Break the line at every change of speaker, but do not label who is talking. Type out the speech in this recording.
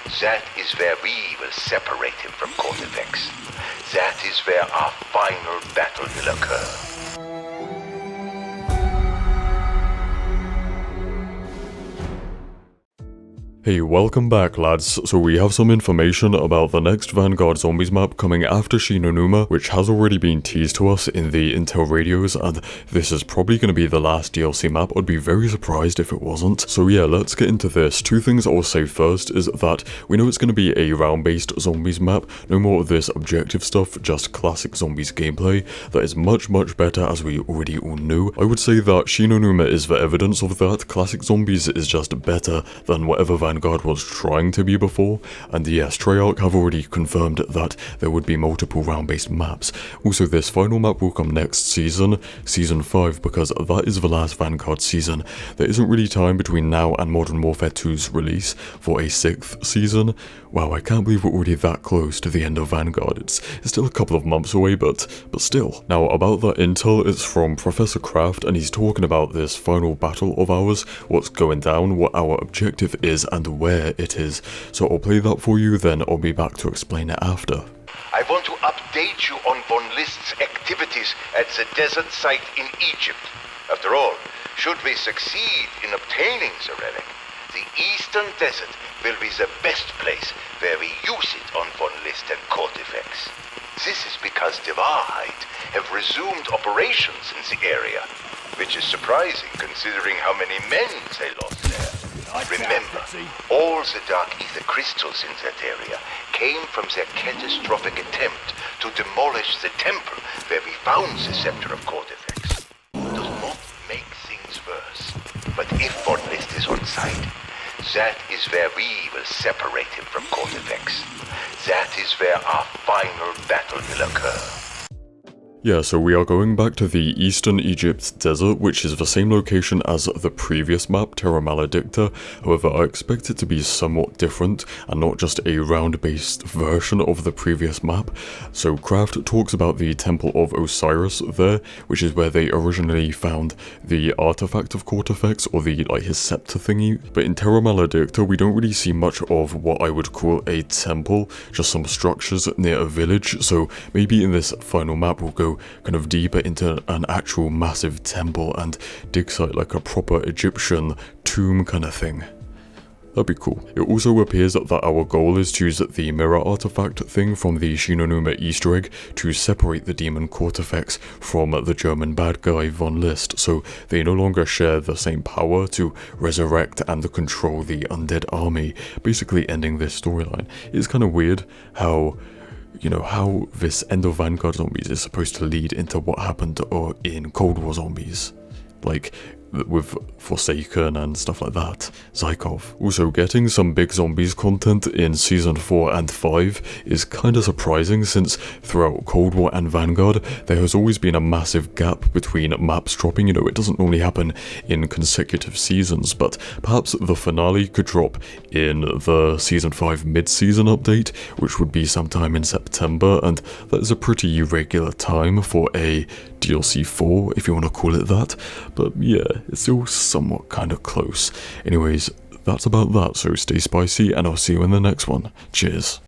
That is where we will separate him from Cortifex. That is where our final battle will occur.
Hey, welcome back lads. So we have some information about the next Vanguard Zombies map coming after Shi No Numa, which has already been teased to us in the intel radios, and this is probably going to be the last DLC map. I'd be very surprised if it wasn't. So yeah, let's get into this. Two things I'll say first is that we know it's going to be a round-based zombies map, no more of this objective stuff, just classic zombies gameplay that is much better, as we already all knew. I would say that Shi No Numa is the evidence of that. Classic zombies is just better than whatever Vanguard was trying to be before, and yes, Treyarch have already confirmed that there would be multiple round-based maps. Also, this final map will come next season, Season 5, because that is the last Vanguard season. There isn't really time between now and Modern Warfare 2's release for a 6th season. Wow, I can't believe we're already that close to the end of Vanguard. It's still a couple of months away, but still. Now, about that intel, it's from Professor Kraft, and he's talking about this final battle of ours, what's going down, what our objective is, and where it is. So I'll play that for you, then I'll be back to explain it after.
I want to update you on Von List's activities at the desert site in Egypt. After all, should we succeed in obtaining the relic, the Eastern Desert will be the best place where we use it on Von List and Cortifex. This is because Divide have resumed operations in the area, which is surprising considering how many men they lost there. Remember, all the Dark Ether crystals in that area came from their catastrophic attempt to demolish the temple where we found the Scepter of Cortifex. Does not make things worse, but if Von List is on site, that is where we will separate him from Cortifex. That is where our final battle will occur.
Yeah, so we are going back to the Eastern Egypt desert, which is the same location as the previous map, Terra Maledicta. However, I expect it to be somewhat different and not just a round-based version of the previous map. So Kraft talks about the Temple of Osiris there, which is where they originally found the artifact of Cortifex, or the his scepter thingy. But in Terra Maledicta, we don't really see much of what I would call a temple, just some structures near a village. So maybe in this final map we'll go kind of deeper into an actual massive temple and dig site like a proper Egyptian tomb kind of thing. That'd be cool. It also appears that our goal is to use the mirror artifact thing from the Shi No Numa Easter egg to separate the demon Cortifex from the German bad guy Von List, so they no longer share the same power to resurrect and control the undead army, basically ending this storyline. It's kind of weird how this end of Vanguard Zombies is supposed to lead into what happened in Cold War Zombies, like with Forsaken and stuff like that, Zykov. Also, getting some big zombies content in Season 4 and 5 is kinda surprising, since throughout Cold War and Vanguard, there has always been a massive gap between maps dropping. It doesn't only happen in consecutive seasons, but perhaps the finale could drop in the Season 5 mid-season update, which would be sometime in September, and that is a pretty irregular time for a DLC 4, if you want to call it that. But yeah, it's still somewhat kind of close. Anyways, that's about that, so stay spicy and I'll see you in the next one. Cheers.